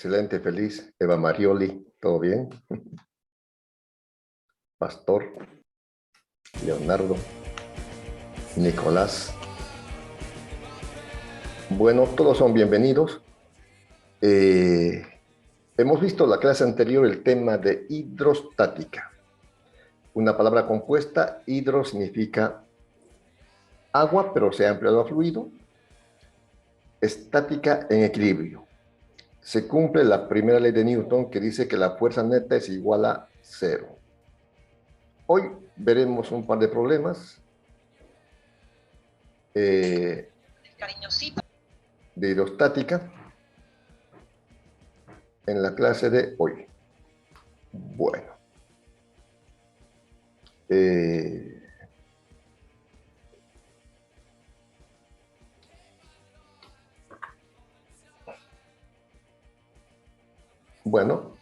Excelente, feliz. Eva Marioli, ¿todo bien? Pastor, Leonardo, Nicolás. Bueno, todos son bienvenidos. Hemos visto la clase anterior el tema de hidrostática. Una palabra compuesta, hidro significa agua, pero se ha ampliado a fluido. Estática en equilibrio. Se cumple la primera ley de Newton que dice que la fuerza neta es igual a cero. Hoy veremos un par de problemas de hidrostática en la clase de hoy. Bueno. Bueno,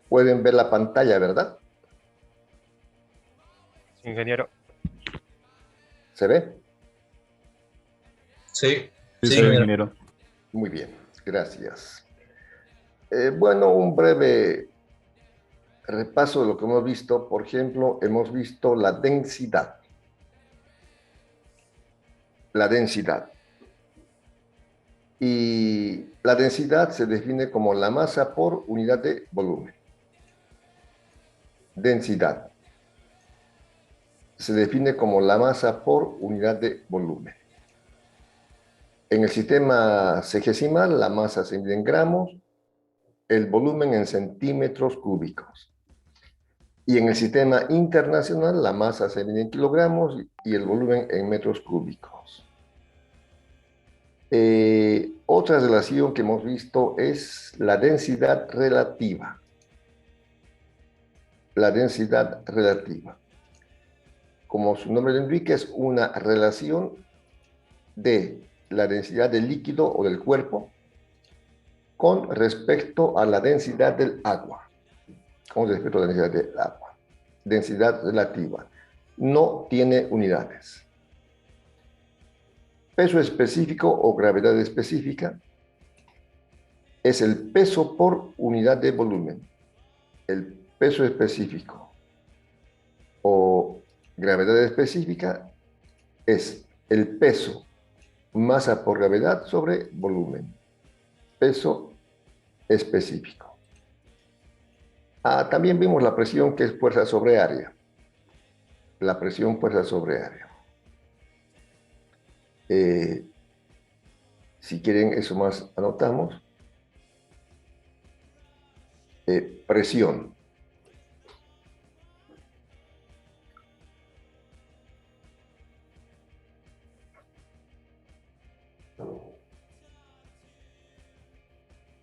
pueden ver la pantalla, ¿verdad? Ingeniero. ¿Se ve? Sí, Sí, ingeniero. Muy bien, gracias. Bueno, un breve repaso de lo que hemos visto. Por ejemplo, hemos visto la densidad. La densidad. Y la densidad se define como la masa por unidad de volumen. Densidad se define como la masa por unidad de volumen. En el sistema sexagesimal, la masa se mide en gramos, el volumen en centímetros cúbicos. Y en el sistema internacional, la masa se mide en kilogramos y el volumen en metros cúbicos. Otra relación que hemos visto es la densidad relativa. La densidad relativa. Como su nombre lo indica, es una relación de la densidad del líquido o del cuerpo con respecto a la densidad del agua. Con respecto a la densidad del agua. Densidad relativa. No tiene unidades. Peso específico o gravedad específica es el peso por unidad de volumen. El peso específico o gravedad específica es el peso, masa por gravedad sobre volumen. Peso específico. También vimos la presión, que es fuerza sobre área. La presión, fuerza sobre área. Si quieren eso más, anotamos. Presión.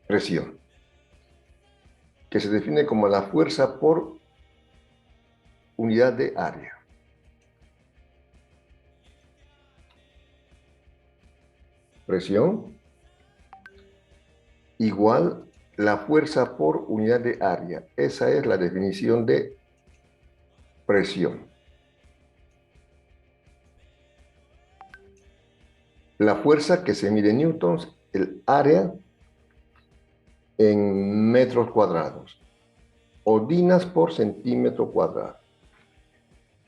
Presión, que se define como la fuerza por unidad de área. Presión igual la fuerza por unidad de área. Esa es la definición de presión. La fuerza que se mide en newtons, el área en metros cuadrados, o dinas por centímetro cuadrado.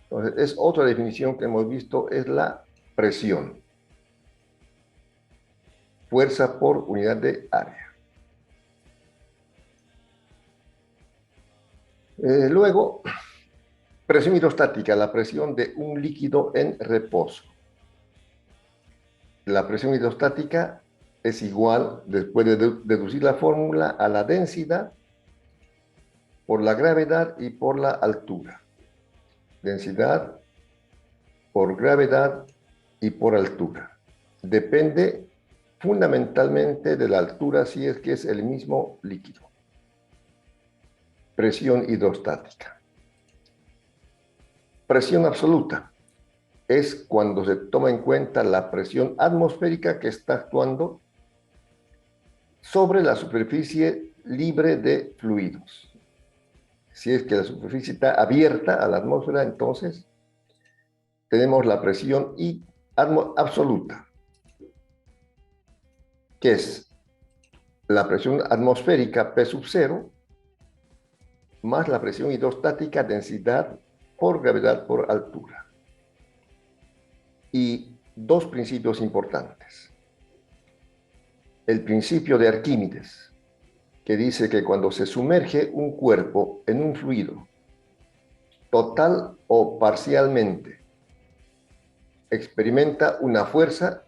Entonces, es otra definición que hemos visto, es la presión. Fuerza por unidad de área. Luego, presión hidrostática, la presión de un líquido en reposo. La presión hidrostática es igual, después de deducir la fórmula, a la densidad por la gravedad y por la altura. Densidad por gravedad y por altura. Depende fundamentalmente de la altura, si es que es el mismo líquido. Presión hidrostática. Presión absoluta es cuando se toma en cuenta la presión atmosférica que está actuando sobre la superficie libre de fluidos. Si es que la superficie está abierta a la atmósfera, entonces tenemos la presión absoluta, que es la presión atmosférica P sub cero más la presión hidrostática densidad por gravedad por altura. Y dos principios importantes. El principio de Arquímedes, que dice que cuando se sumerge un cuerpo en un fluido, total o parcialmente, experimenta una fuerza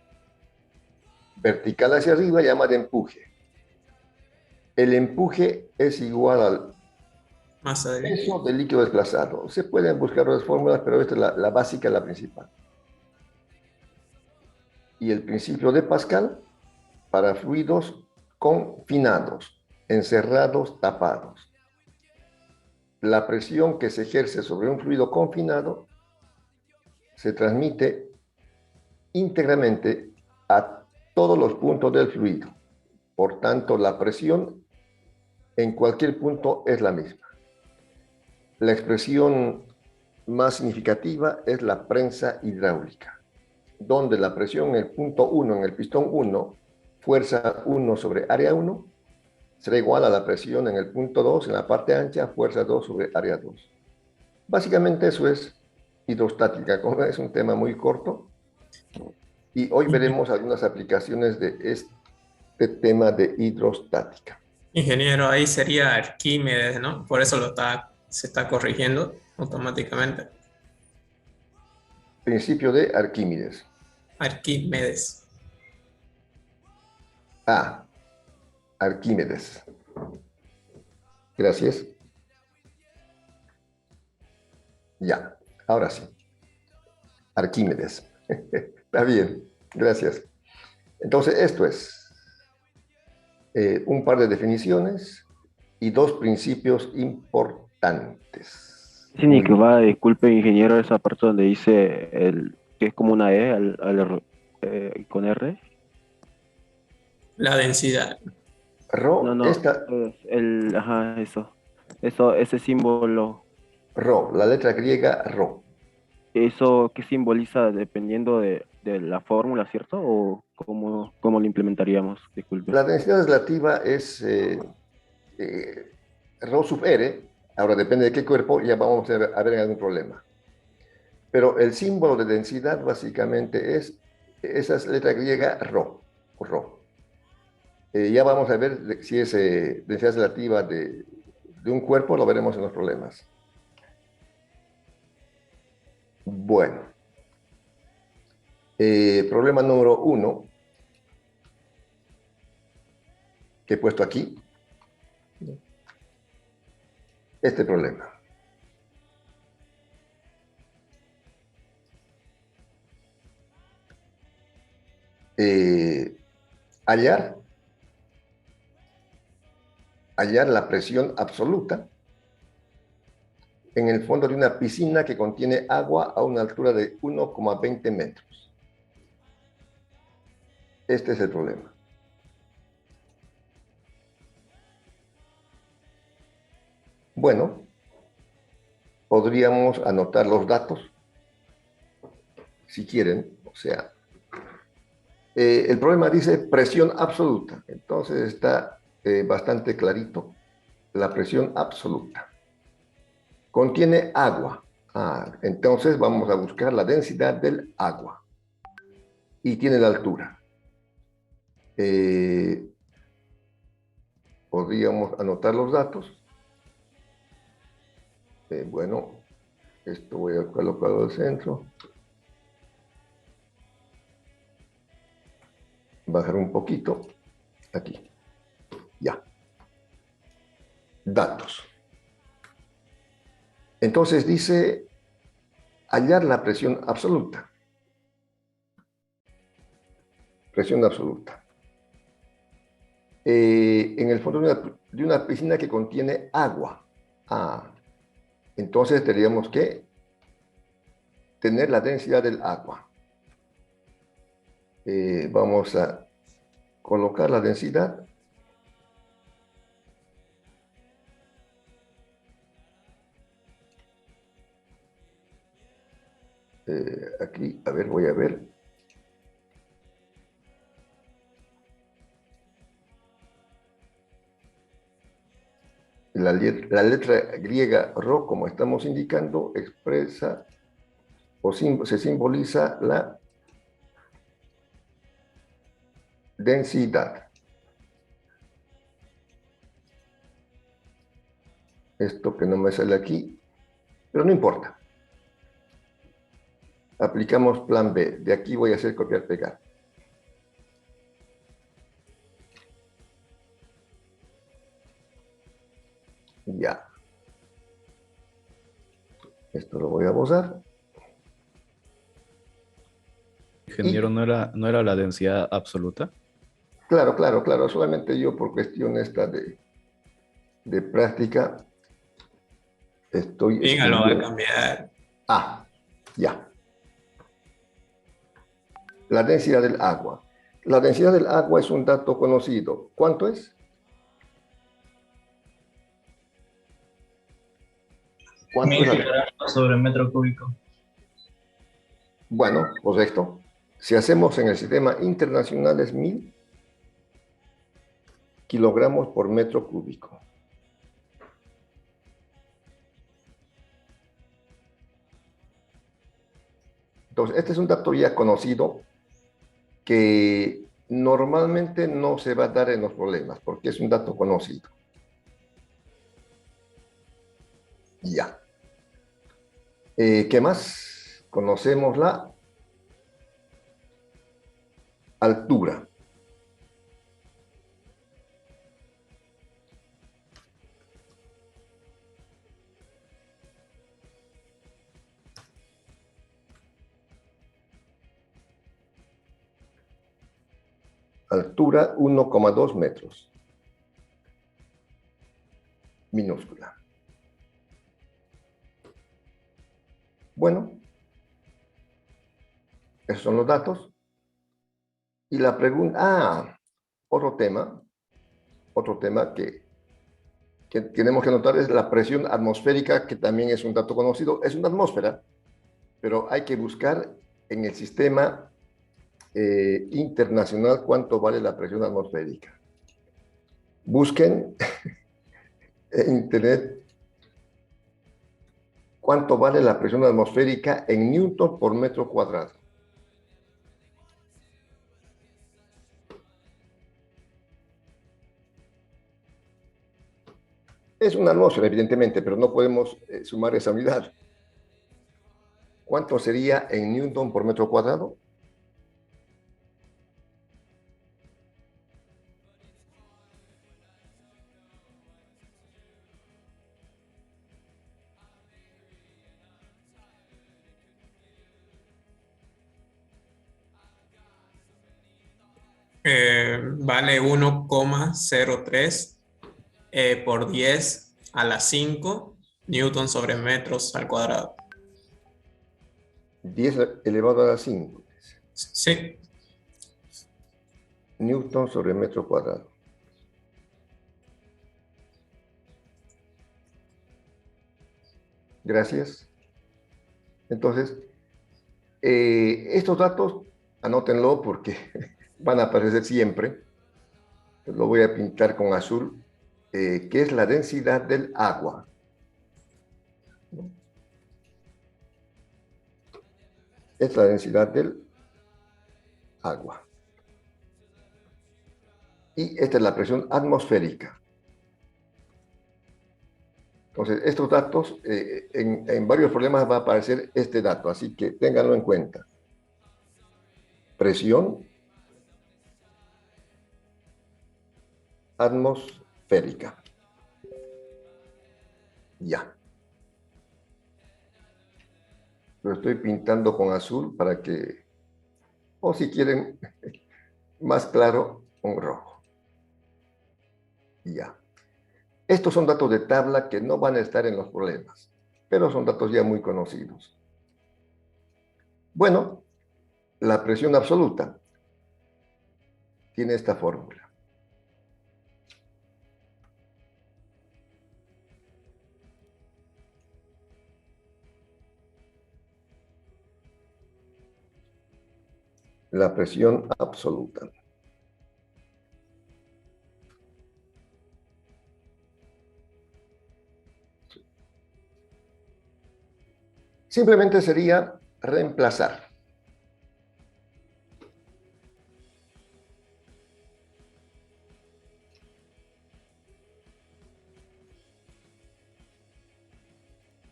vertical hacia arriba llamada empuje. El empuje es igual al Masa del líquido. peso del líquido desplazado. Se pueden buscar otras fórmulas, pero esta es la básica, la principal. Y el principio de Pascal para fluidos confinados, encerrados, tapados. La presión que se ejerce sobre un fluido confinado se transmite íntegramente a todos los puntos del fluido. Por tanto, la presión en cualquier punto es la misma. La expresión más significativa es la prensa hidráulica, donde la presión en el punto 1, en el pistón 1, fuerza 1 sobre área 1, será igual a la presión en el punto 2, en la parte ancha, fuerza 2 sobre área 2. Básicamente eso es hidrostática, como es un tema muy corto, y hoy veremos algunas aplicaciones de este tema de hidrostática. Ingeniero, ahí sería Arquímedes, ¿no? Por eso se está corrigiendo automáticamente. Principio de Arquímedes. Arquímedes. A. Arquímedes. Gracias. Ya, ahora sí. Arquímedes. Está bien, gracias. Entonces, esto es un par de definiciones y dos principios importantes. Sí, que va, disculpe, ingeniero, esa parte donde dice que es como una E con R. La densidad. No, Rho, no, ajá, ese símbolo, la letra griega Rho. eso qué simboliza dependiendo de la fórmula, ¿cierto? ¿O cómo lo implementaríamos? Disculpe. La densidad relativa es eh, Rho sub R. Ahora depende de qué cuerpo, ya vamos a ver algún problema. Pero el símbolo de densidad básicamente es esa letra griega Rho. Ya vamos a ver si es densidad relativa de un cuerpo, lo veremos en los problemas. Bueno, problema número 1 que he puesto aquí. Este problema. Eh, hallar la presión absoluta en el fondo de una piscina que contiene agua a una altura de 1,20 metros. Este es el problema. Bueno, podríamos anotar los datos, si quieren. O sea, el problema dice presión absoluta. Entonces está bastante clarito. La presión absoluta. Contiene agua. Entonces vamos a buscar la densidad del agua. Y tiene la altura. Podríamos anotar los datos. Bueno, esto voy a colocarlo al centro. Bajar un poquito. Aquí. Ya. Datos. Entonces dice hallar la presión absoluta. Presión absoluta. En el fondo de una piscina que contiene agua. Entonces tendríamos que tener la densidad del agua. Vamos a colocar la densidad. Aquí, a ver, voy a ver. . La letra griega Rho, como estamos indicando, expresa o se simboliza la densidad. Esto que no me sale aquí, pero no importa. Aplicamos plan B. De aquí voy a hacer copiar-pegar. Ya. Esto lo voy a borrar. Ingeniero, ¿no era la densidad absoluta? Claro, claro, claro. Solamente yo por cuestión esta de práctica estoy Venga, lo va a escribiendo. cambiar. Ah, ya. La densidad del agua. La densidad del agua es un dato conocido. ¿Cuánto es? ¿Cuánto es la... Miligramos sobre metro cúbico. Bueno, correcto. Si hacemos en el sistema internacional es 1000 kilogramos por metro cúbico. Entonces, este es un dato ya conocido que normalmente no se va a dar en los problemas porque es un dato conocido. Ya. ¿Qué más? Conocemos la altura. Altura 1,2 metros. Minúscula. Bueno, esos son los datos. Y la pregunta, otro tema que tenemos que notar es la presión atmosférica, que también es un dato conocido. Es una atmósfera, pero hay que buscar en el sistema internacional cuánto vale la presión atmosférica. Busquen en internet cuánto vale la presión atmosférica en newton por metro cuadrado. Es una atmósfera, evidentemente, pero no podemos sumar esa unidad. ¿Cuánto sería en newton por metro cuadrado? Vale 1,03 por 10 a la 5 newton sobre metros al cuadrado. 10 elevado a la 5. Sí, Newton sobre metro cuadrado. Gracias. Entonces, estos datos, anótenlo porque van a aparecer siempre. Lo voy a pintar con azul, que es la densidad del agua. Es la densidad del agua. Y esta es la presión atmosférica. Entonces, estos datos, en varios problemas va a aparecer este dato, así que ténganlo en cuenta. Presión atmosférica. Ya. Lo estoy pintando con azul para que, o si quieren más claro, con rojo. Ya. Estos son datos de tabla que no van a estar en los problemas, pero son datos ya muy conocidos. Bueno, la presión absoluta tiene esta fórmula. La presión absoluta. Simplemente sería reemplazar.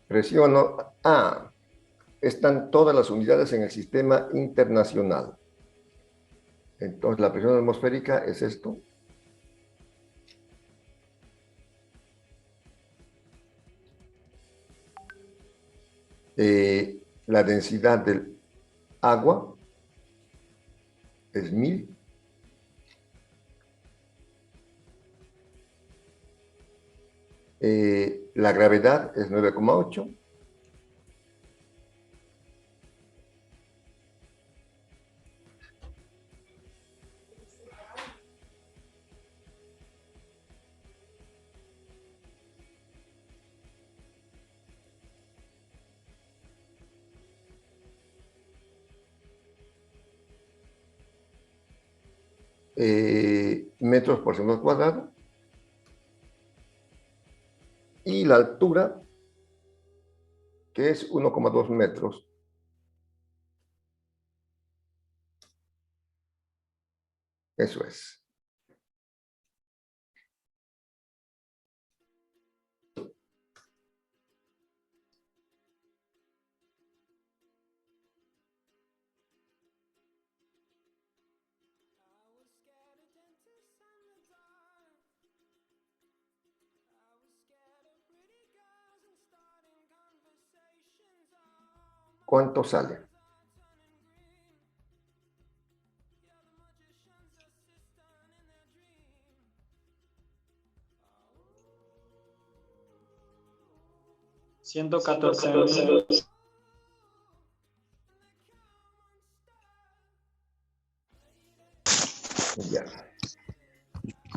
Presiono A. Están todas las unidades en el sistema internacional. Entonces, la presión atmosférica es esto. La densidad del agua es 1000. La gravedad es 9,8. Metros por segundo cuadrado. Y la altura, que es 1,2 metros. Eso es. ¿Cuánto sale? $114,000. Ya.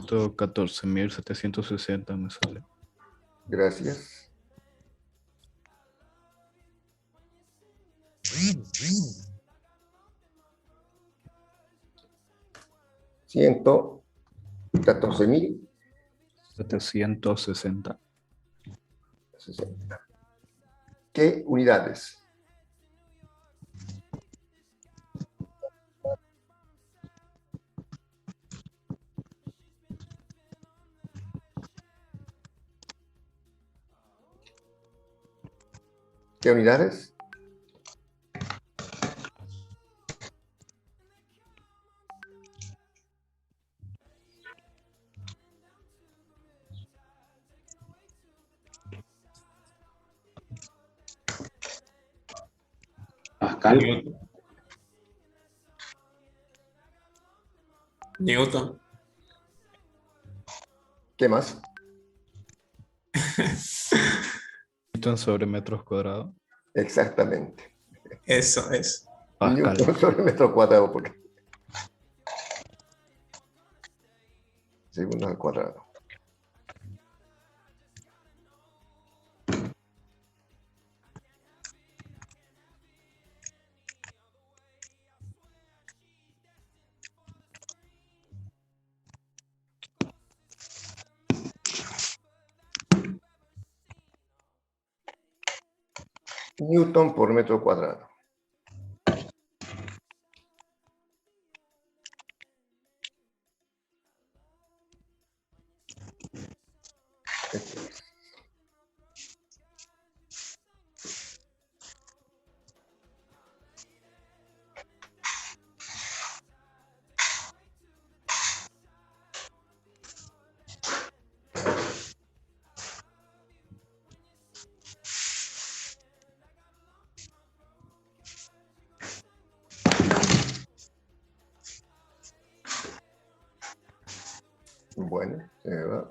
14.760 me sale. Gracias. $114,000. 760. 60. ¿Qué unidades? ¿Qué unidades? Pascal. Newton. ¿Qué más? Newton sobre metros cuadrados. Exactamente. Eso es. Pascal. Newton sobre metro cuadrado, porque segundos al cuadrado. Newton por metro cuadrado. Esto es. Bueno, se me va.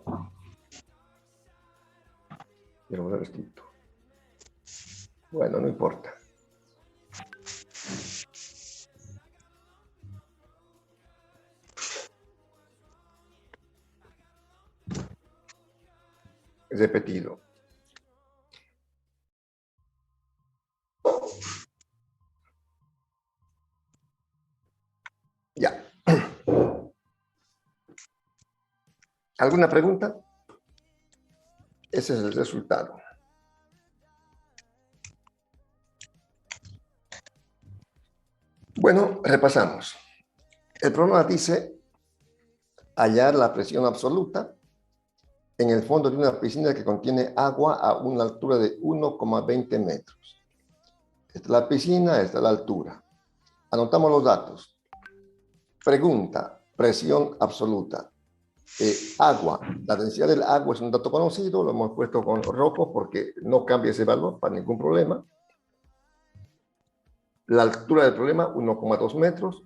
Quiero volver escrito. Bueno, no importa. Repetido. Ya. ¿Alguna pregunta? Ese es el resultado. Bueno, repasamos. El problema dice hallar la presión absoluta en el fondo de una piscina que contiene agua a una altura de 1,20 metros. Esta es la piscina, esta es la altura. Anotamos los datos. Pregunta, presión absoluta. Agua, la densidad del agua es un dato conocido, lo hemos puesto con rojo porque no cambia ese valor para ningún problema. La altura del problema, 1,2 metros.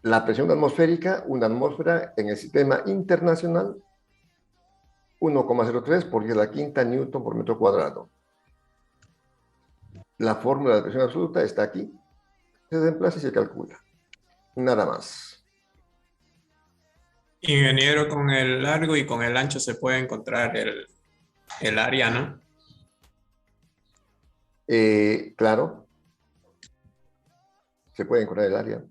La presión atmosférica, una atmósfera en el sistema internacional, 1,03 por 10 a la quinta newton por metro cuadrado. La fórmula de presión absoluta está aquí. Se reemplaza y se calcula. Nada más. Ingeniero, con el largo y con el ancho se puede encontrar el área, ¿no? Claro, se puede encontrar el área.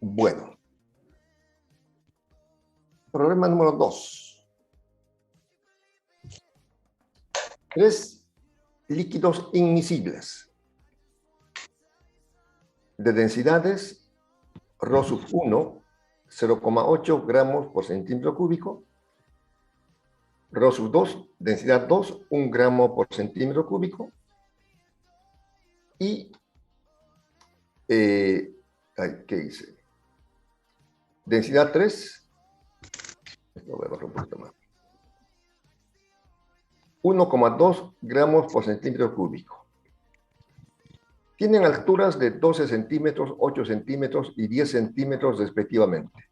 Bueno. Problema número 2. 3 líquidos inmiscibles de densidades Rho sub 1, 0,8 gramos por centímetro cúbico, Rho sub 2, densidad 2, 1 gramo por centímetro cúbico, y, ¿qué hice? Densidad 3, lo voy a bajar un poquito más, 1,2 gramos por centímetro cúbico. Tienen alturas de 12 centímetros, 8 centímetros y 10 centímetros respectivamente.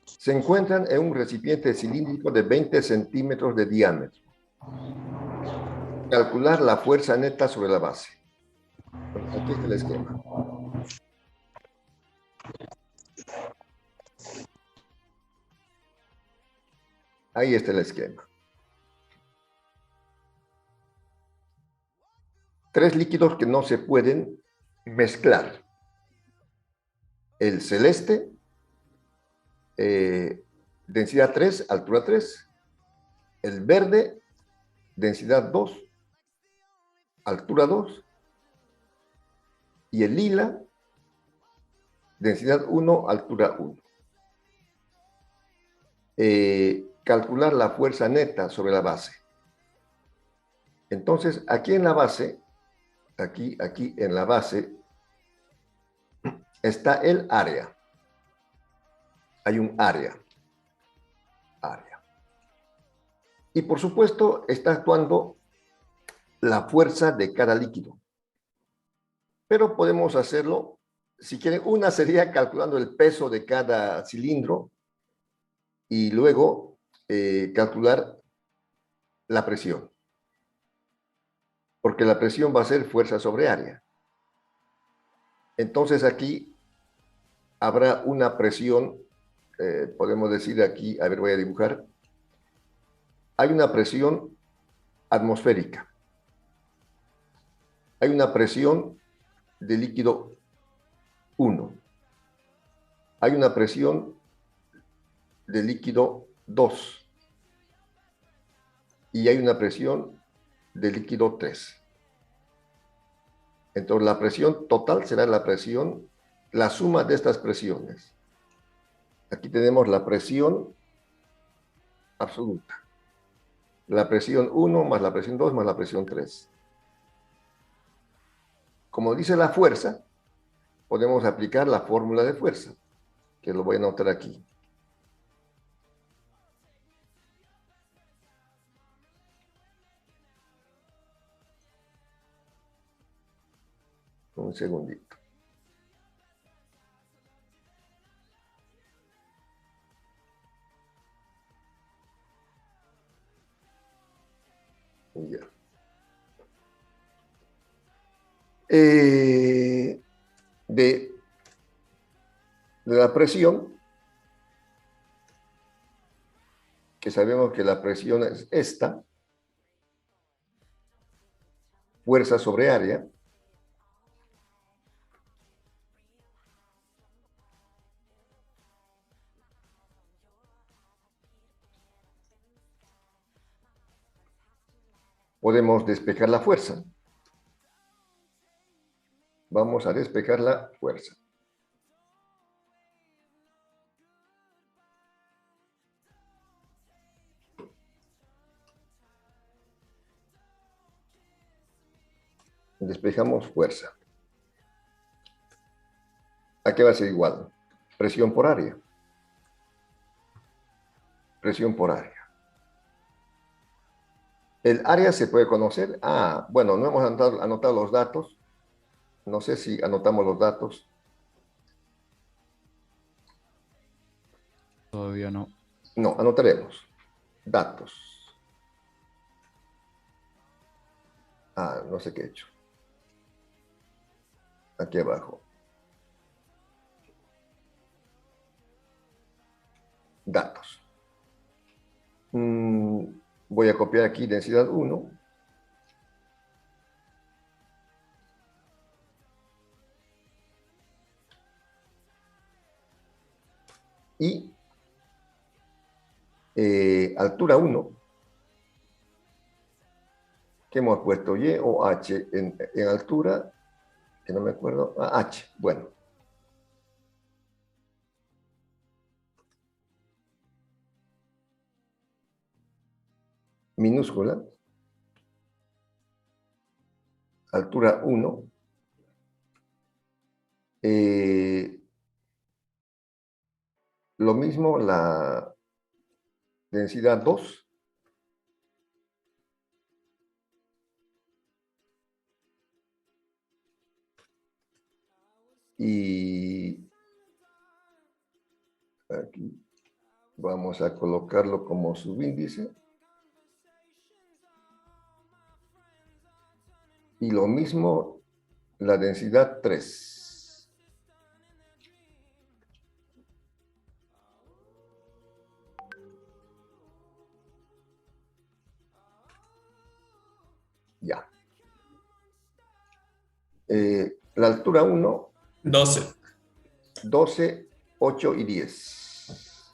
Se encuentran en un recipiente cilíndrico de 20 centímetros de diámetro. Calcular la fuerza neta sobre la base. Aquí está el esquema. Ahí está el esquema. 3 líquidos que no se pueden mezclar. El celeste, densidad 3, altura 3. El verde, densidad 2, altura 2. Y el lila, densidad 1, altura 1. Calcular la fuerza neta sobre la base. Entonces, aquí en la base, aquí en la base, está el área. Hay un área. Y por supuesto, está actuando la fuerza de cada líquido. Pero podemos hacerlo, si quieren, una sería calculando el peso de cada cilindro y luego calcular la presión. Porque la presión va a ser fuerza sobre área. Entonces aquí habrá una presión, podemos decir aquí, a ver, voy a dibujar. Hay una presión atmosférica. Hay una presión de líquido 1. Hay una presión de líquido 2. Y hay una presión de líquido 3. Entonces la presión total será la presión, la suma de estas presiones. Aquí tenemos la presión absoluta. La presión 1 más la presión 2 más la presión 3. Como dice la fuerza, podemos aplicar la fórmula de fuerza, que lo voy a anotar aquí. Un segundito. Ya. De la presión, que sabemos que la presión es esta, fuerza sobre área, podemos despejar la fuerza. Vamos a despejar la fuerza. Despejamos fuerza. ¿A qué va a ser igual? Presión por área. Presión por área. ¿El área se puede conocer? Ah, bueno, no hemos anotado los datos. No sé si anotamos los datos. Todavía no. No, anotaremos. Datos. Ah, no sé qué he hecho. Aquí abajo. Datos. Voy a copiar aquí densidad 1. Y altura 1. ¿Qué hemos puesto? ¿Y o H? En altura, que no me acuerdo. Ah, H. Bueno. Minúscula. Altura 1. Lo mismo la densidad 2. Y aquí vamos a colocarlo como subíndice. Y lo mismo la densidad 3. Ya. La altura 1, 12. 12, 8 y 10.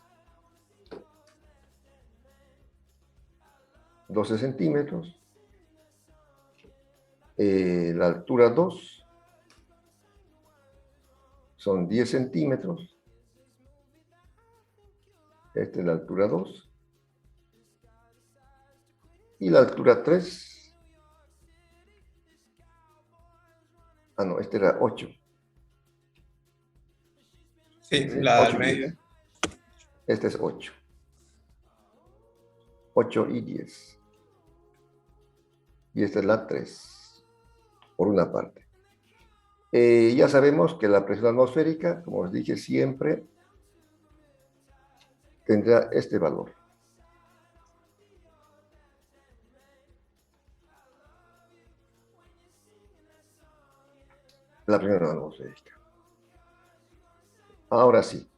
12 centímetros. La altura 2 son 10 centímetros. Esta es la altura 2. Y la altura 3. Ah, no, esta era 8. Sí, la 8 del y medio. 10. Esta es 8. 8 y 10. Y esta es la 3, por una parte. Ya sabemos que la presión atmosférica, como os dije siempre, tendrá este valor. La presión atmosférica. Ahora sí.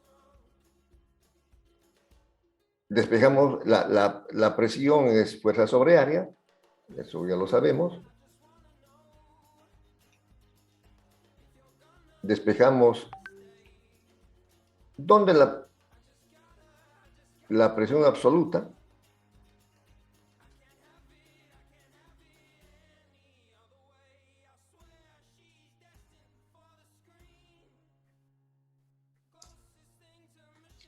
Despejamos, la presión es fuerza sobre área, eso ya lo sabemos. Despejamos, ¿dónde la presión absoluta?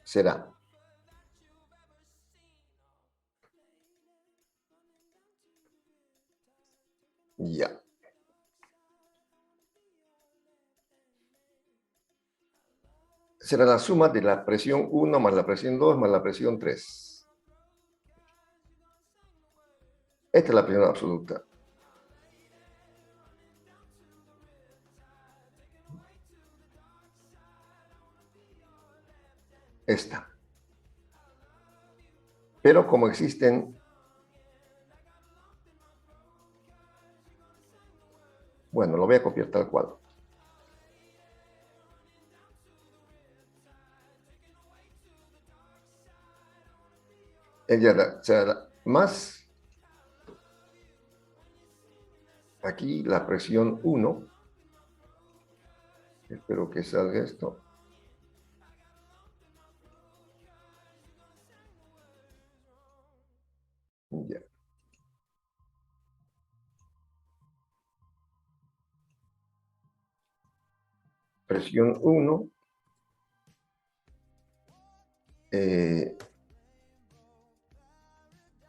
Será ya. Será la suma de la presión 1 más la presión 2 más la presión 3. Esta es la presión absoluta. Esta. Pero como existen, bueno, lo voy a copiar tal cual. Ella será más, aquí la presión 1, espero que salga esto. Ya. presión 1,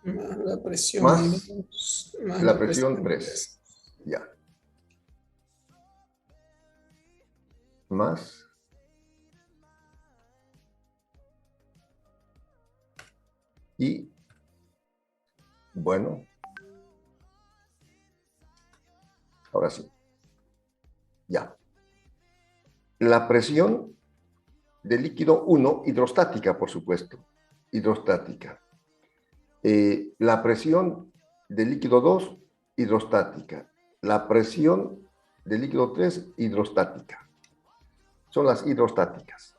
Más la presión más 2, más la presión 3. 3. Ya. Más y bueno, ahora sí. Ya. La presión del líquido 1, hidrostática, por supuesto. Hidrostática. La presión del líquido 2, hidrostática. La presión del líquido 3, hidrostática. Son las hidrostáticas.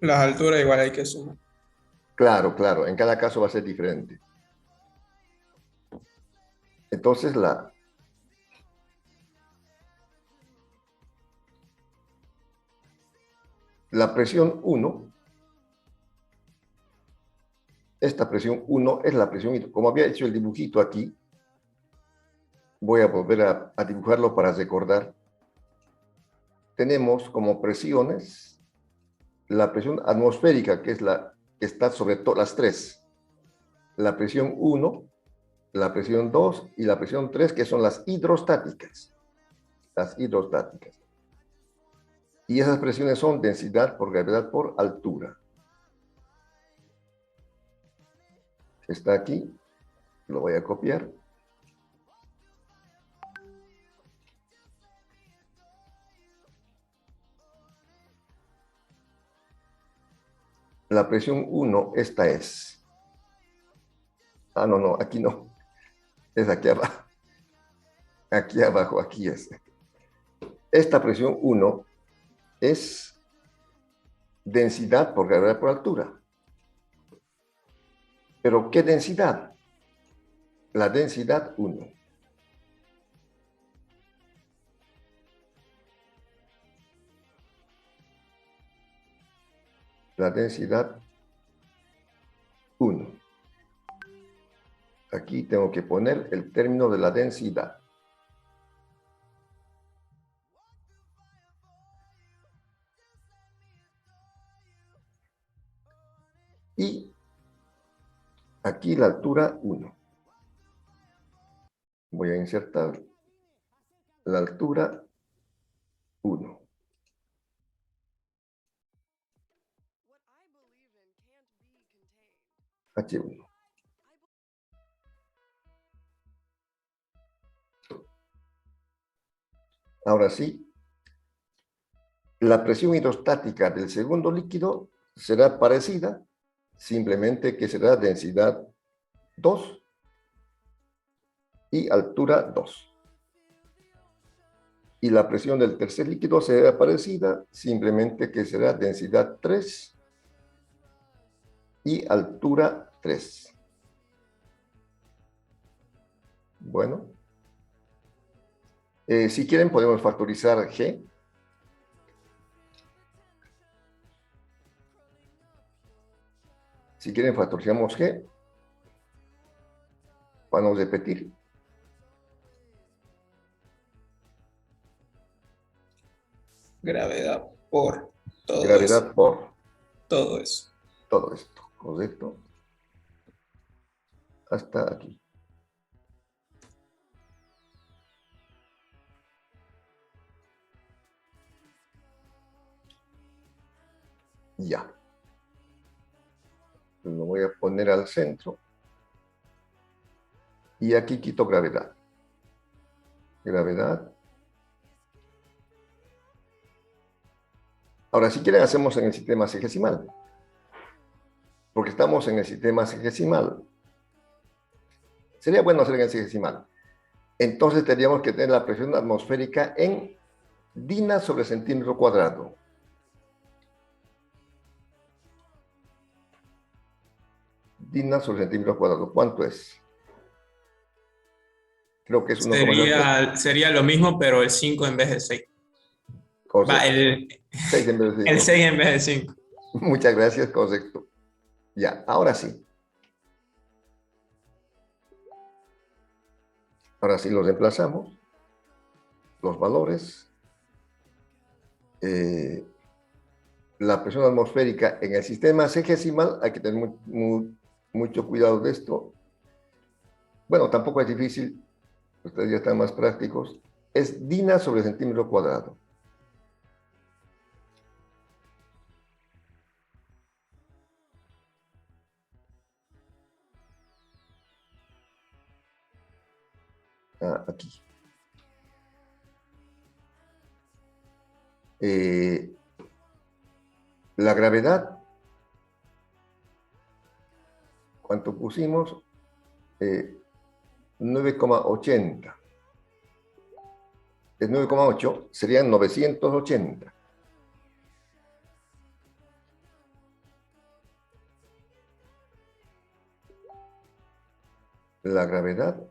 Las alturas igual hay que sumar. Claro, claro. En cada caso va a ser diferente. Entonces, la presión 1, esta presión 1 es la presión, como había hecho el dibujito aquí, voy a volver a dibujarlo para recordar. Tenemos como presiones la presión atmosférica, que es la que está sobre todas las tres. La presión 1, la presión 2 y la presión 3, que son las hidrostáticas. Las hidrostáticas. Y esas presiones son densidad por gravedad por altura. Está aquí, lo voy a copiar. La presión 1, esta es. Ah, no, no, aquí no. Es aquí abajo. Aquí abajo, aquí es. Esta presión 1 es densidad por gravedad por altura. ¿Pero qué densidad? La densidad 1. La densidad 1. Aquí tengo que poner el término de la densidad. Y aquí la altura 1. Voy a insertar la altura 1. H1. Ahora sí, la presión hidrostática del segundo líquido será parecida, simplemente que será densidad 2 y altura 2. Y la presión del tercer líquido será parecida, simplemente que será densidad 3 y altura 3. Bueno, si quieren podemos factorizar G. Si quieren factorizamos G. Vamos a repetir. Gravedad por todo Gravedad eso. por Todo eso. todo esto, ¿correcto? Hasta aquí. Ya. Lo voy a poner al centro. Y aquí quito gravedad. Gravedad. Ahora, si quieren, hacemos en el sistema sexagesimal. Porque estamos en el sistema sexagesimal. Sería bueno hacer en el sexagesimal. Entonces tendríamos que tener la presión atmosférica en DINA sobre centímetro cuadrado. DINA sobre centímetro cuadrado. ¿Cuánto es? Creo que es 1,03. Sería lo mismo, pero el 5 en vez de 6. Va, el 6 en vez de 5. 6 en vez de 5. Muchas gracias, correcto. Ya, ahora sí. Ahora sí lo reemplazamos. los valores. La presión atmosférica en el sistema sexagesimal, hay que tener mucho cuidado de esto. Bueno, tampoco es difícil, ustedes ya están más prácticos. Es DINA sobre centímetro cuadrado. Aquí. La gravedad, ¿cuánto pusimos? 9,80. Es 9,8, serían 980. La gravedad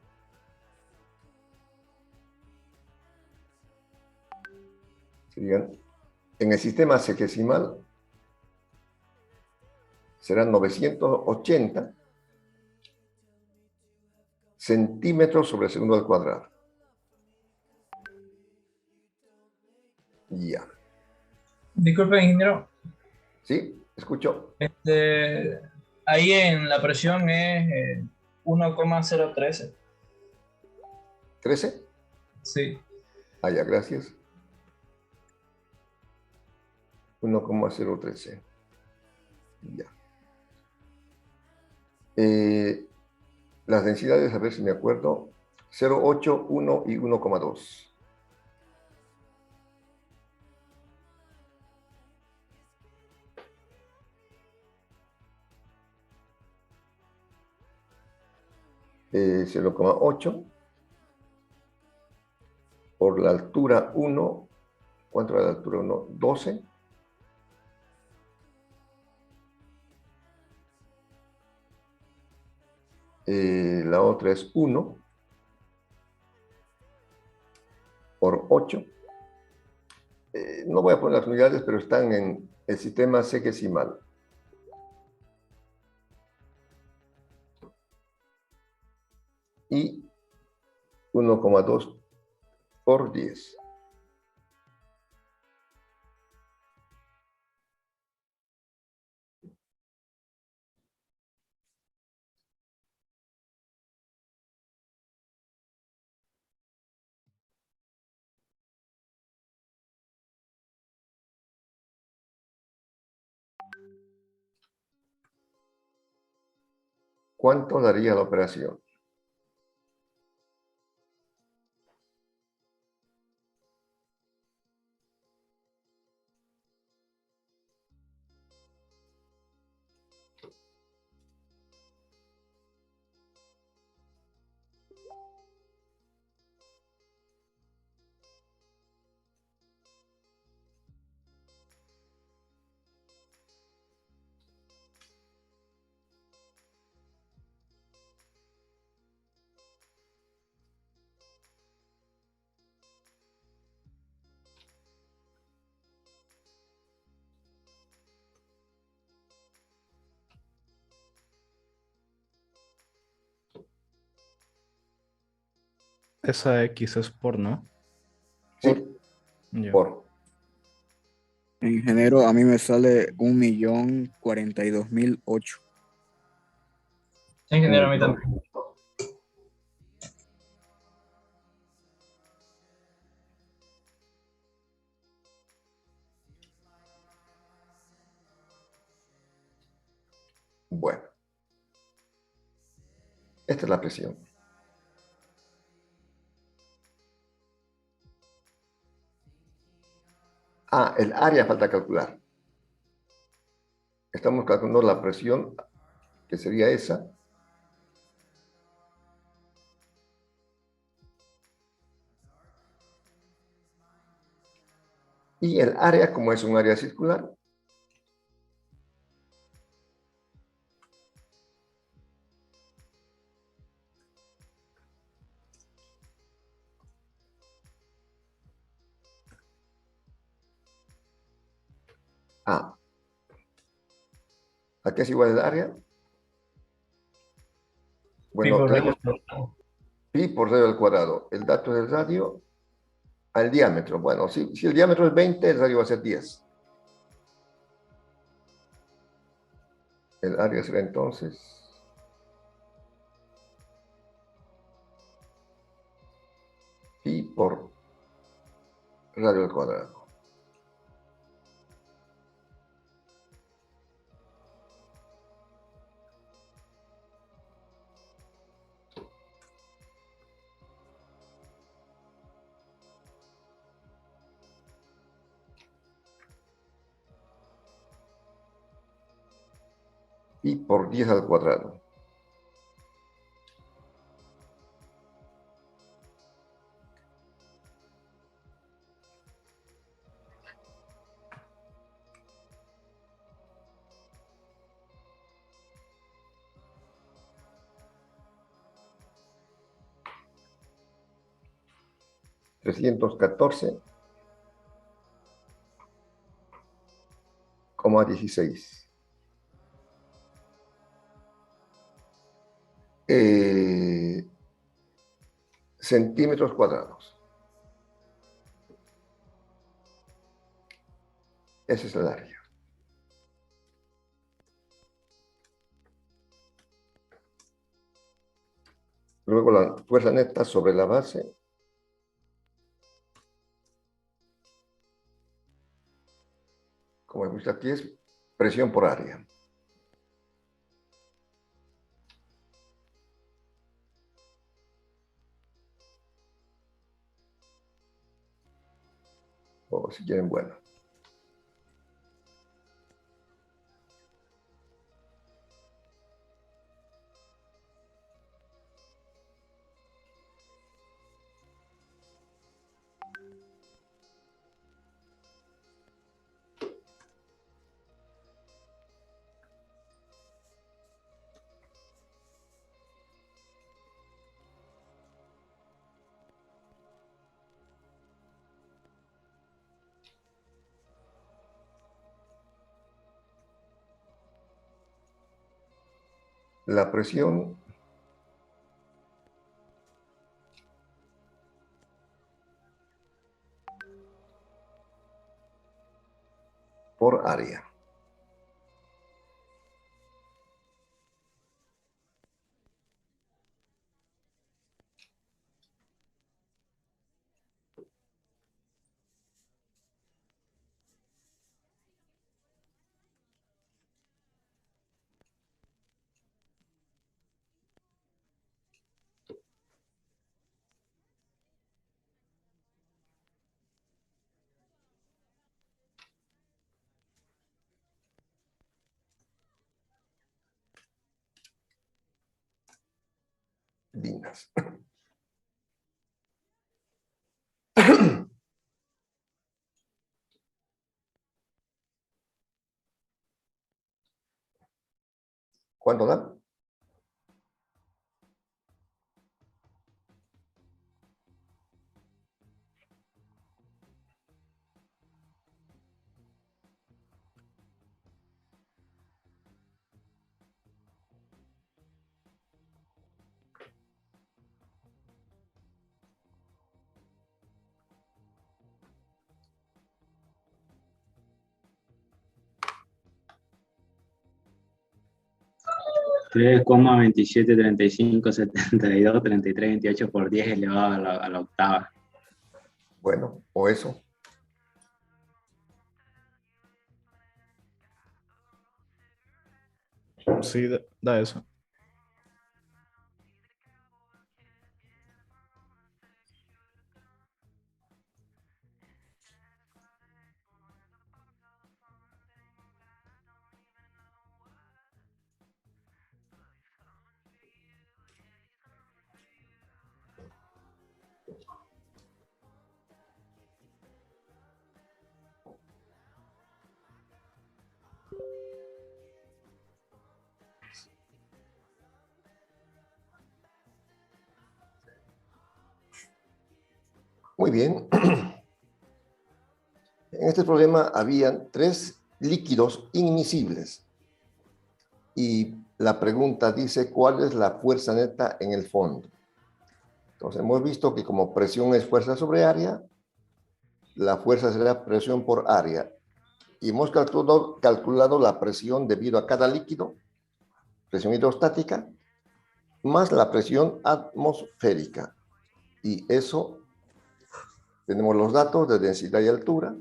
serían, en el sistema sexagesimal, serán 980 centímetros sobre segundo al cuadrado. Ya. Disculpe, ingeniero. ¿Sí? ¿Escucho? Ahí en la presión es 1,013. ¿13? Sí. Ah, ya, gracias. 1,013. Ya. Las densidades, a ver si me acuerdo, 0,8, 1 y 1,2. Eh, 0,8 por la altura 1. ¿Cuánto era la altura 1? 12. La otra es 1 por 8. No voy a poner las unidades, pero están en el sistema sexagesimal. Y 1,2 por 10. ¿Cuánto daría la operación? Esa X es por, ¿no? Sí, Ya. por. Ingeniero, a mí me sale 1.042.008. Sí, ingeniero, a mí también. Bueno, esta es la presión. Ah, el área falta calcular. Estamos calculando la presión, que sería esa. Y el área, como es un área circular, ah, ¿a qué es igual el área? Bueno, Pico, tenemos pi por radio al cuadrado. El dato del radio, al diámetro. Bueno, si el diámetro es 20, el radio va a ser 10. El área será entonces pi por radio al cuadrado. Pi por 10 al cuadrado. $314,16. Centímetros cuadrados. Ese es el área. Luego la fuerza neta sobre la base. Como hemos visto aquí, es presión por área. O si quieren, bueno. La presión por área. Dinas. ¿Cuánto da? Tres coma 27,35,72,33,28 por 10 elevado a la octava. Bueno, o eso. Sí, da eso. Muy bien. En este problema habían 3 líquidos inmiscibles. Y la pregunta dice, ¿cuál es la fuerza neta en el fondo? Entonces, hemos visto que como presión es fuerza sobre área, la fuerza será presión por área. Y hemos calculado la presión debido a cada líquido, presión hidrostática, más la presión atmosférica. Y eso, tenemos los datos de densidad y altura.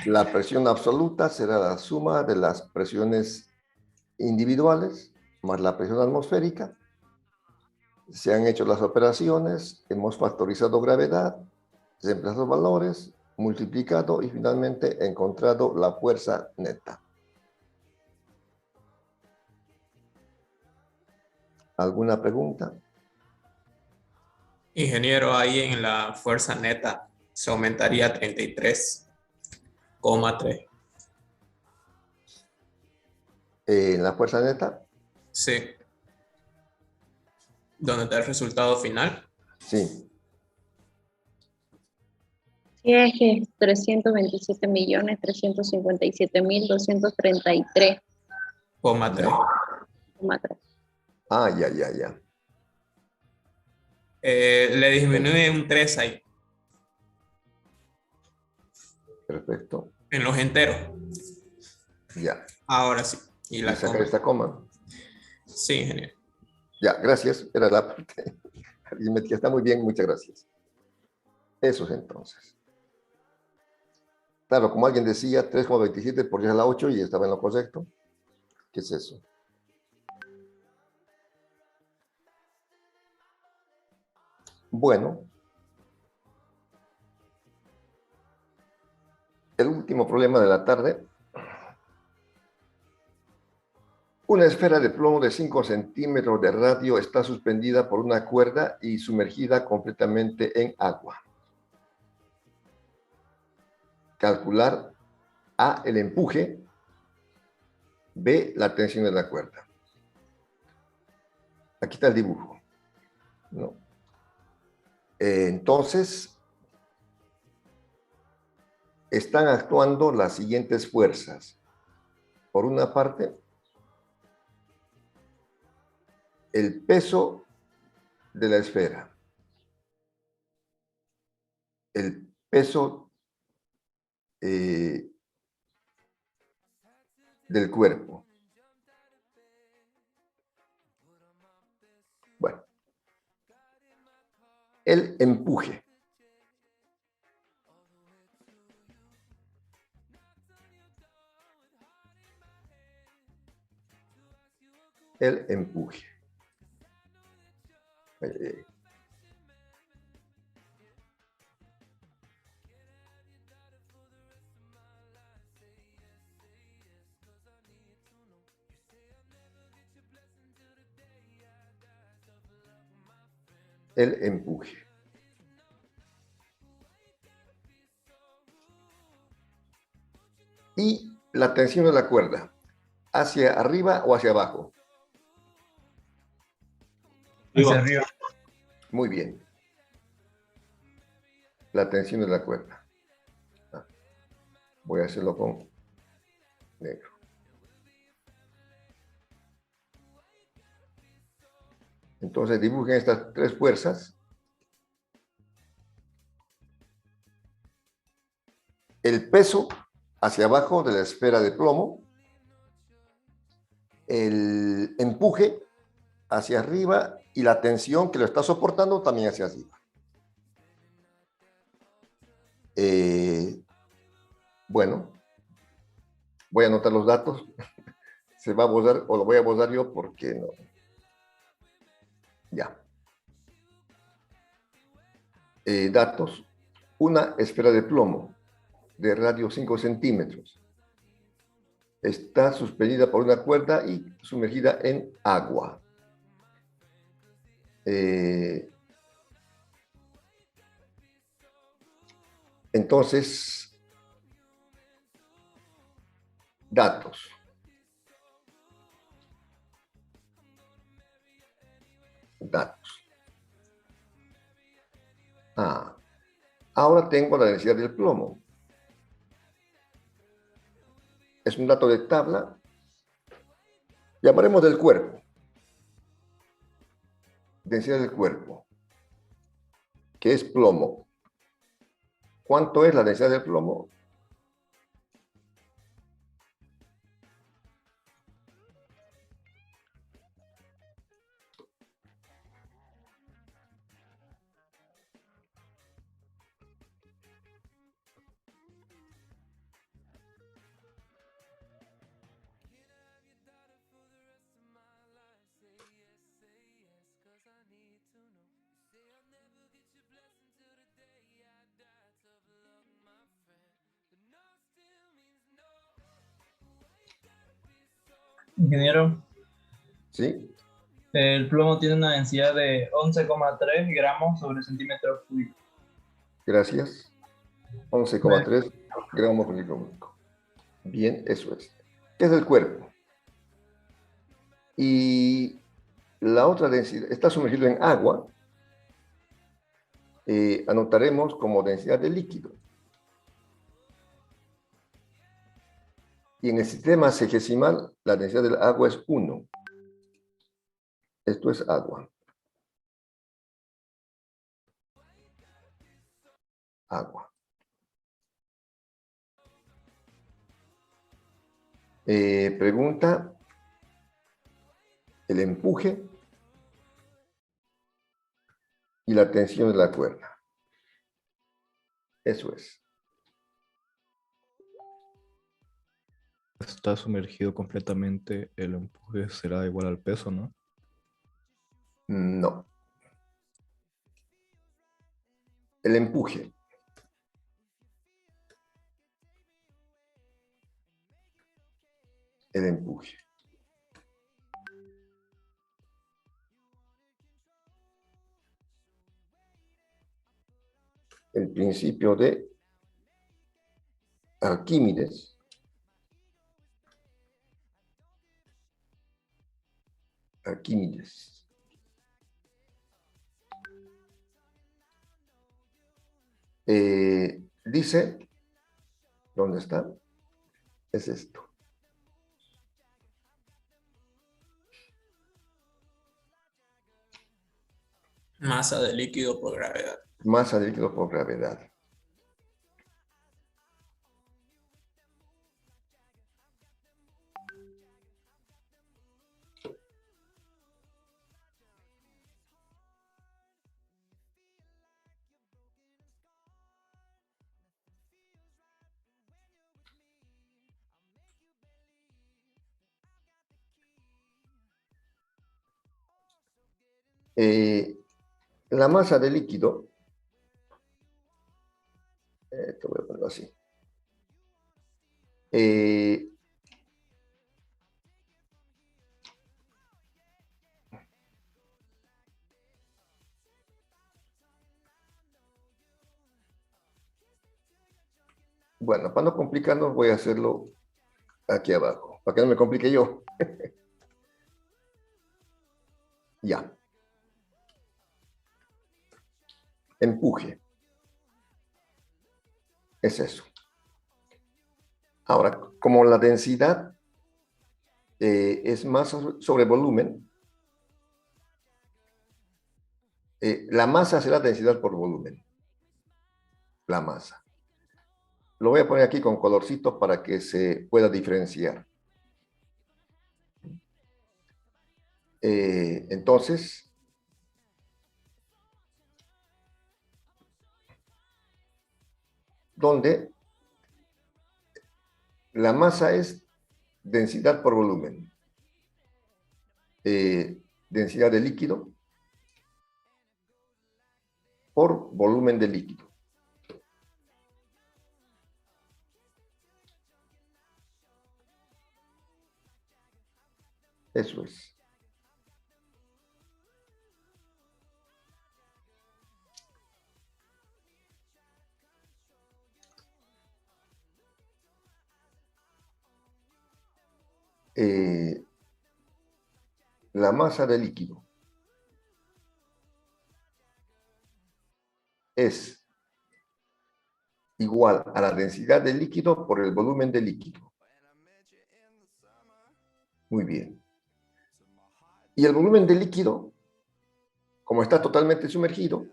La presión absoluta será la suma de las presiones individuales más la presión atmosférica. Se han hecho las operaciones, hemos factorizado gravedad, reemplazado valores, multiplicado y finalmente encontrado la fuerza neta. ¿Alguna pregunta? Ingeniero, ahí en la fuerza neta se aumentaría a 33,3. En la fuerza neta, Sí. ¿Dónde está el resultado final? sí. Sí, es que es 327.357.233,3. Coma 3. Ah, ya. Le disminuye un 3 ahí, Perfecto. en los enteros. Ya. Ahora sí. Y Y la sacar coma. esta coma. Sí, ingeniero. Ya, gracias. Era la parte aritmética. Está muy bien, muchas gracias. Eso es entonces. Claro, como alguien decía, 3,27 por 10 a la 8 y estaba en lo correcto. ¿Qué es eso? Bueno. El último problema de la tarde. Una esfera de plomo de 5 centímetros de radio está suspendida por una cuerda y sumergida completamente en agua. Calcular A, el empuje, B, la tensión de la cuerda. Aquí está el dibujo, ¿no? Entonces, están actuando las siguientes fuerzas. Por una parte, el peso de la esfera, el peso del cuerpo. Bueno, el empuje. El empuje. El empuje. Y la tensión de la cuerda, ¿hacia arriba o hacia abajo? Hacia arriba. Muy bien. La tensión de la cuerda. Voy a hacerlo con negro. Entonces dibujen estas tres fuerzas. El peso hacia abajo de la esfera de plomo. El empuje hacia arriba y la tensión que lo está soportando también hacia arriba. Bueno, voy a anotar los datos. Se va a borrar o lo voy a borrar yo porque no. Ya. Datos. Una esfera de plomo de radio 5 centímetros. Está suspendida por una cuerda y sumergida en agua. Entonces, datos. Ahora tengo la densidad del plomo. Es un dato de tabla. Llamaremos del cuerpo. Densidad del cuerpo, que es plomo. ¿Cuánto es la densidad del plomo? Ingeniero, ¿Sí? el plomo tiene una densidad de 11,3 gramos sobre centímetro cúbico. Gracias. 11,3 gramos por kilómetro. Bien, eso es. ¿Qué es el cuerpo? Y la otra densidad está sumergido en agua. Anotaremos como densidad de líquido. Y en el sistema sexagesimal, la densidad del agua es 1. Esto es agua. Agua. Pregunta, el empuje y la tensión de la cuerda. Eso es. Está sumergido completamente, el empuje será igual al peso, ¿no? No. El empuje. El empuje. El principio de Arquímedes dice, ¿dónde está? Es esto. Masa de líquido por gravedad. Masa de líquido por gravedad. La masa de líquido, esto voy a ponerlo así. Bueno, para no complicarnos, voy a hacerlo aquí abajo, para que no me complique yo. Ya. Empuje. Es eso. Ahora, como la densidad es masa sobre volumen, la masa será densidad por volumen. La masa. Lo voy a poner aquí con colorcitos para que se pueda diferenciar. Entonces, donde la masa es densidad por volumen. Densidad de líquido por volumen de líquido. Eso es. La masa de líquido es igual a la densidad del líquido por el volumen del líquido. Muy bien. Y el volumen del líquido, como está totalmente sumergido,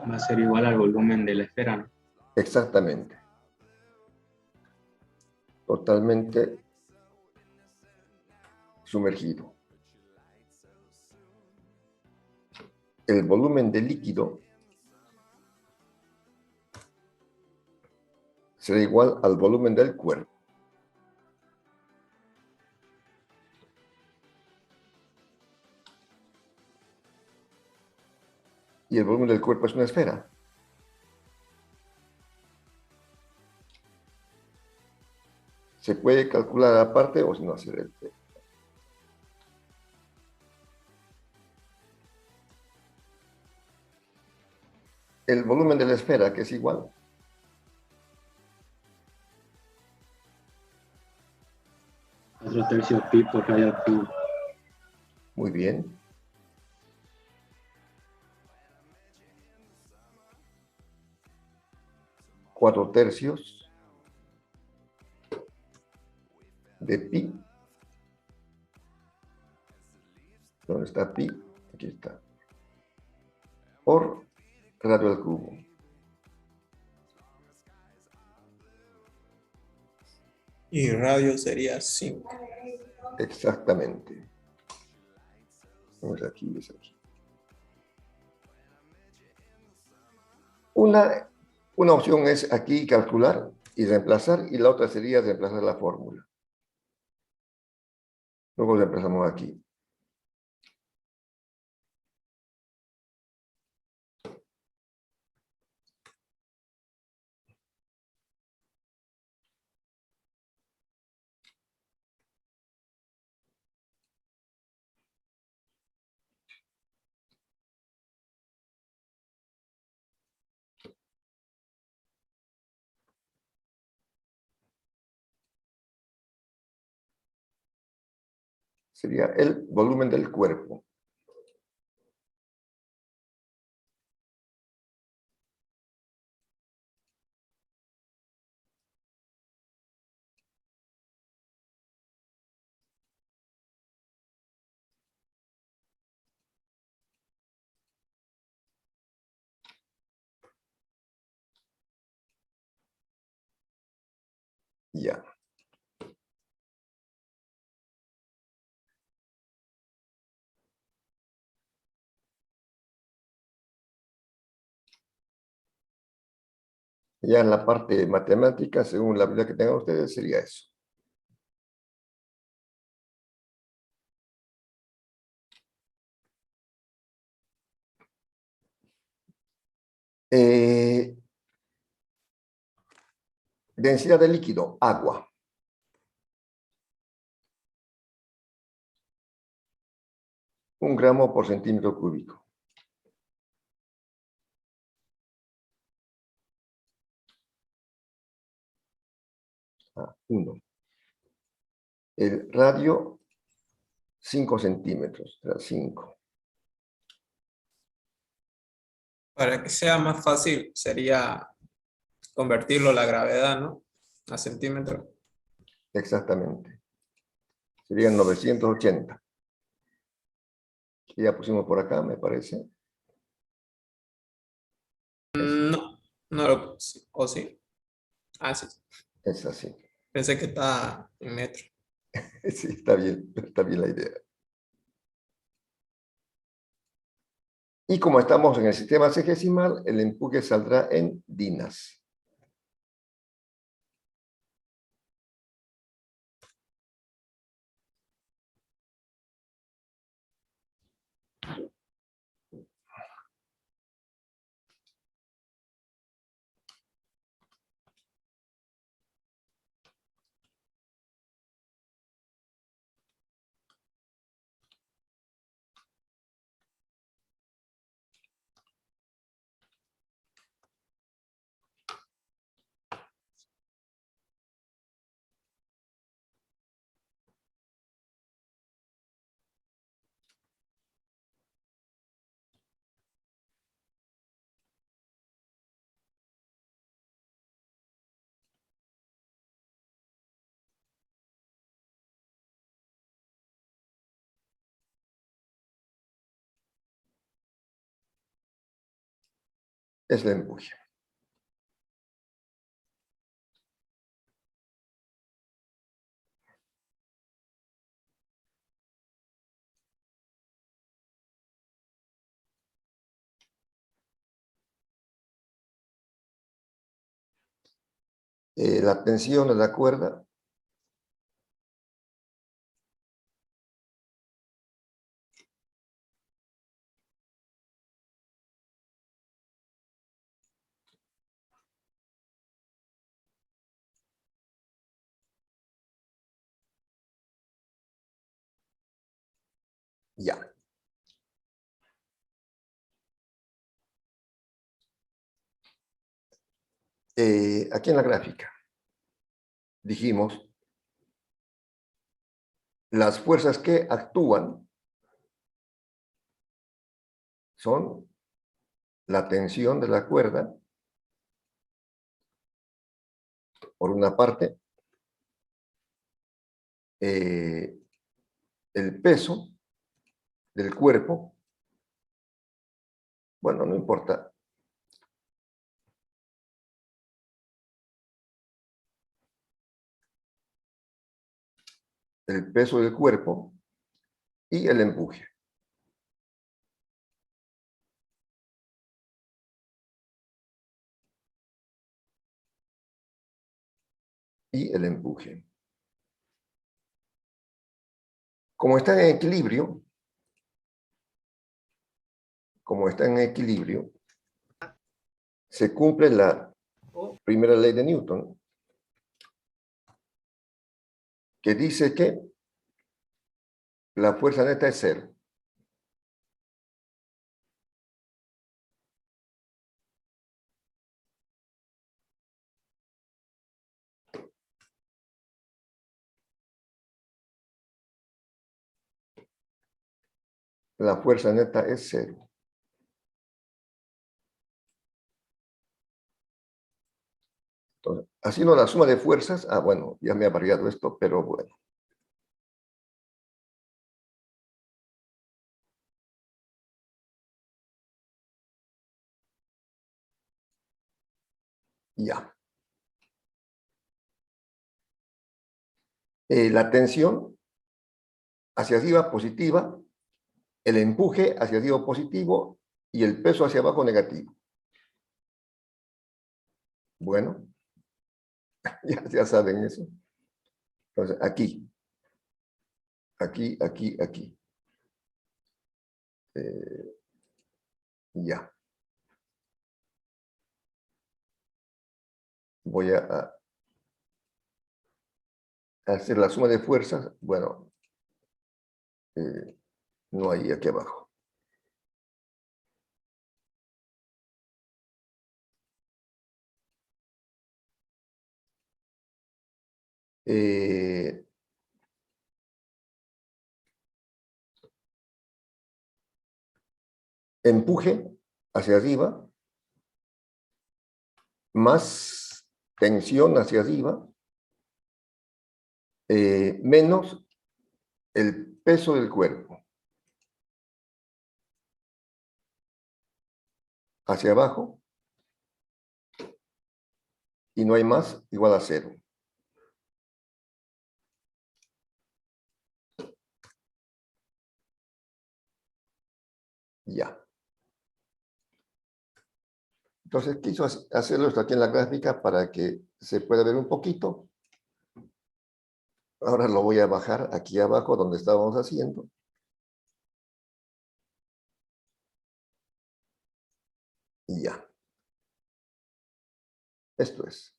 va a ser igual al volumen de la esfera, ¿no? Exactamente. Totalmente sumergido. El volumen del líquido será igual al volumen del cuerpo. Y el volumen del cuerpo es una esfera. Se puede calcular aparte o si no hacer el T. El volumen de la esfera, que es igual. Otro tercio pi por radio al cubo. Muy bien. Cuatro tercios de pi. ¿Dónde está pi? Aquí está. Por radio al cubo. Y radio sería 5. Exactamente. Vamos aquí, es aquí. Una opción es aquí calcular y reemplazar, y la otra sería reemplazar la fórmula. Luego reemplazamos aquí. Sería el volumen del cuerpo. Ya. Ya en la parte matemática, según la habilidad que tengan ustedes, sería eso. Densidad de líquido, agua. Un gramo por centímetro cúbico. Ah, 1. El radio, 5 centímetros. 5. Para que sea más fácil, sería convertirlo a la gravedad, ¿no? A centímetros. Exactamente. Serían 980. Que ya pusimos por acá, me parece. No, no lo puse. ¿O sí? Ah, sí. Es así. Pensé que estaba en metro. Sí, está bien la idea. Y como estamos en el sistema sexagesimal, el empuje saldrá en dinas. es el empuje. La tensión de la cuerda ya. Aquí en la gráfica dijimos las fuerzas que actúan son la tensión de la cuerda, por una parte, el peso del cuerpo, bueno, no importa, el peso del cuerpo y el empuje. Y el empuje. Como está en equilibrio, se cumple la primera ley de Newton, que dice que la fuerza neta es cero. La fuerza neta es cero. Entonces, haciendo la suma de fuerzas, bueno, ya me ha variado esto, pero bueno. Ya. La tensión hacia arriba positiva, el empuje hacia arriba positivo y el peso hacia abajo negativo. Bueno, ya saben eso. Entonces, aquí. Ya. Voy a hacer la suma de fuerzas. Bueno, no hay aquí abajo. Empuje hacia arriba, más tensión hacia arriba, menos el peso del cuerpo. Hacia abajo, y no hay más, igual a cero. Ya. Entonces, quiso hacerlo esto aquí en la gráfica para que se pueda ver un poquito. Ahora lo voy a bajar aquí abajo donde estábamos haciendo. Y ya. Esto es.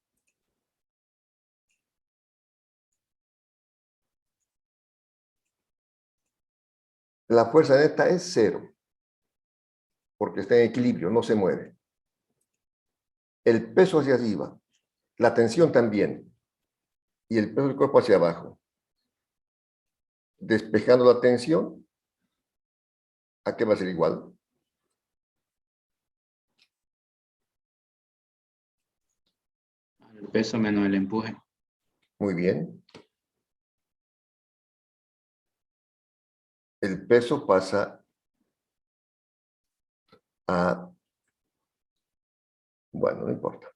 La fuerza neta es cero, porque está en equilibrio, no se mueve. El peso hacia arriba, la tensión también, y el peso del cuerpo hacia abajo. Despejando la tensión, ¿a qué va a ser igual? El peso menos el empuje. Muy bien. El peso pasa a Bueno, no importa.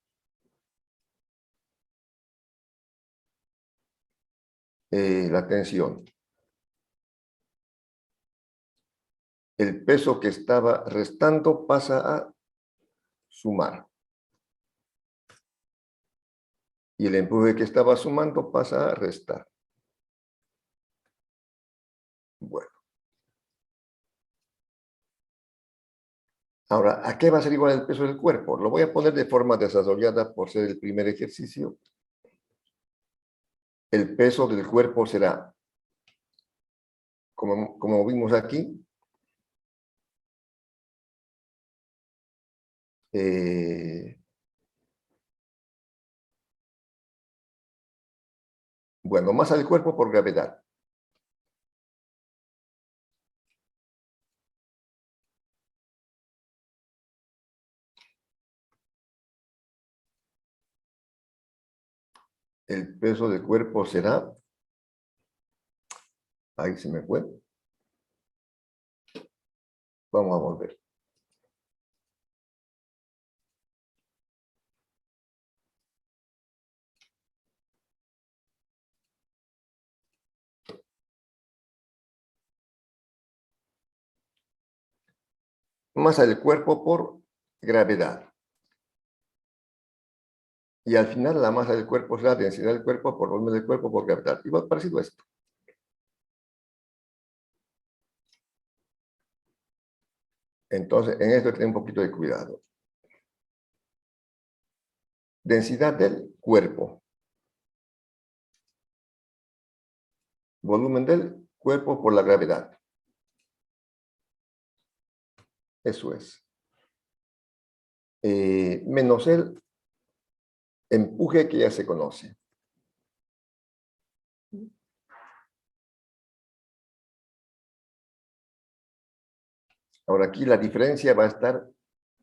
La tensión. El peso que estaba restando pasa a sumar. Y el empuje que estaba sumando pasa a restar. Bueno. Ahora, ¿a qué va a ser igual el peso del cuerpo? Lo voy a poner de forma desarrollada por ser el primer ejercicio. El peso del cuerpo será, como vimos aquí, bueno, masa del cuerpo por gravedad. El peso del cuerpo será, ahí se me fue. Vamos a volver. Masa del cuerpo por gravedad. Y al final la masa del cuerpo será densidad del cuerpo por volumen del cuerpo por gravedad. Igual parecido a esto. Entonces, en esto hay que tener un poquito de cuidado. Densidad del cuerpo. Volumen del cuerpo por la gravedad. Eso es. Menos el empuje que ya se conoce. Ahora aquí la diferencia va a estar,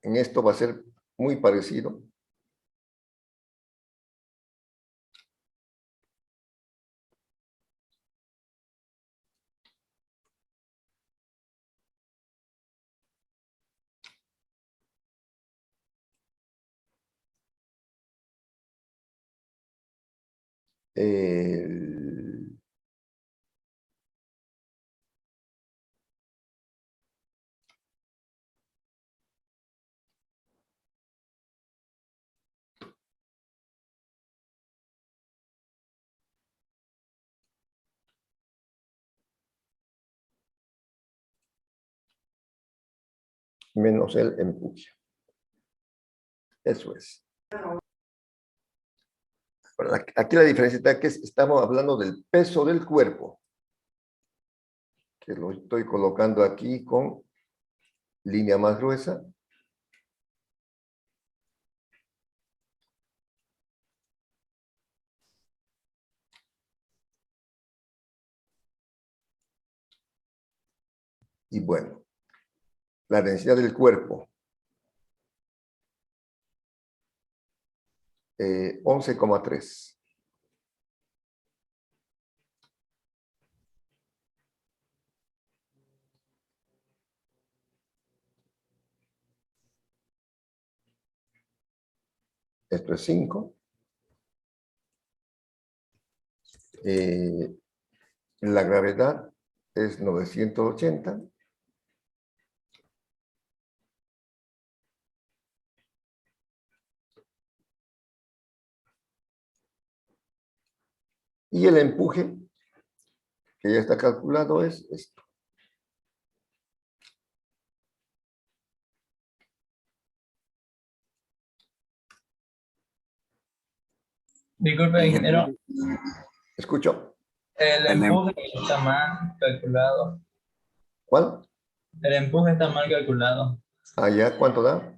en esto va a ser muy parecido. El- menos el empuje. Eso es. Bueno, aquí la diferencia está que estamos hablando del peso del cuerpo, que lo estoy colocando aquí con línea más gruesa. Y bueno, la densidad del cuerpo. 11,3. Esto es 5. La gravedad es 980. Y el empuje, que ya está calculado, es esto. Disculpe, ingeniero, ¿Escucho? el empuje está mal calculado. ¿Cuál? El empuje está mal calculado. Allá, ¿cuánto da?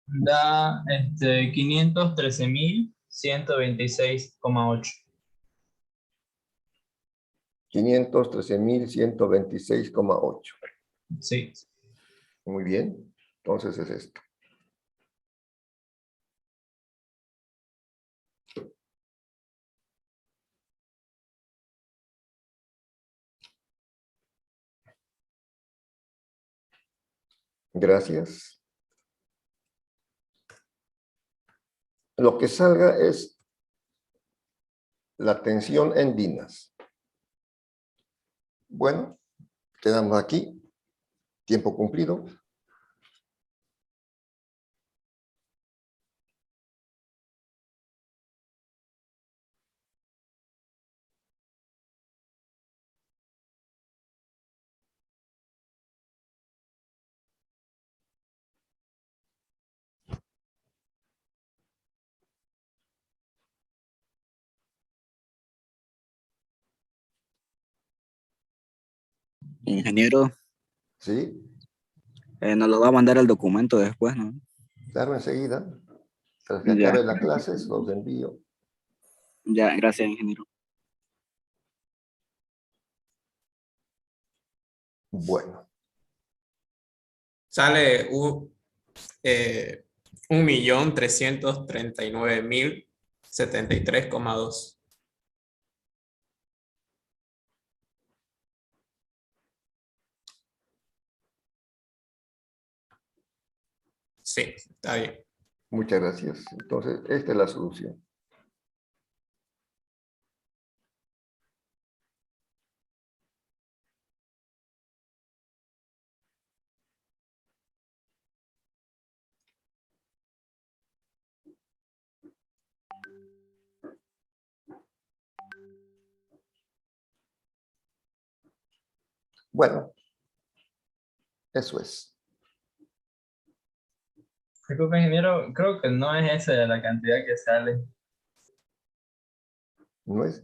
Da 513.126,8. 513.126,8. Sí. Muy bien. Entonces es esto. Gracias. lo que salga es la tensión en dinas. Bueno, quedamos aquí. Tiempo cumplido. Ingeniero, ¿Sí? nos lo va a mandar el documento después, ¿no? Claro, enseguida. Tras que Ya, acabe la clase, los envío. ya, gracias, ingeniero. Bueno, Sale 1.339.073,2. Sí, está bien. muchas gracias. Entonces, esta es la solución. Bueno, eso es. Disculpe, ingeniero, creo que no es esa la cantidad que sale. ¿No es?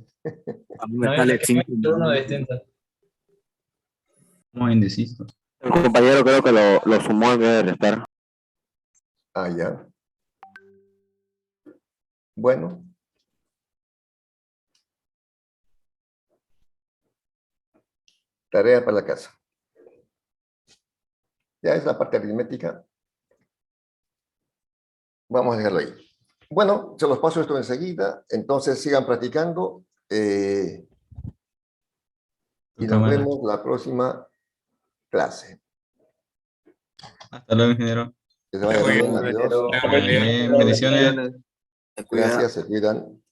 A mí me No, sale es cinco. uno distinto. Muy indeciso. El compañero creo que lo sumó en vez de restar. Ah, ya. Bueno. Tarea para la casa. Ya es la parte aritmética. Vamos a dejarlo ahí. Bueno, se los paso esto enseguida. Entonces sigan practicando. Y nos Cámara. vemos la próxima clase. Hasta luego, ingeniero. Que se vaya Muy bien. bien. Adiós. Muy bien. Bien, bendiciones. Se cuida. Gracias, se cuidan.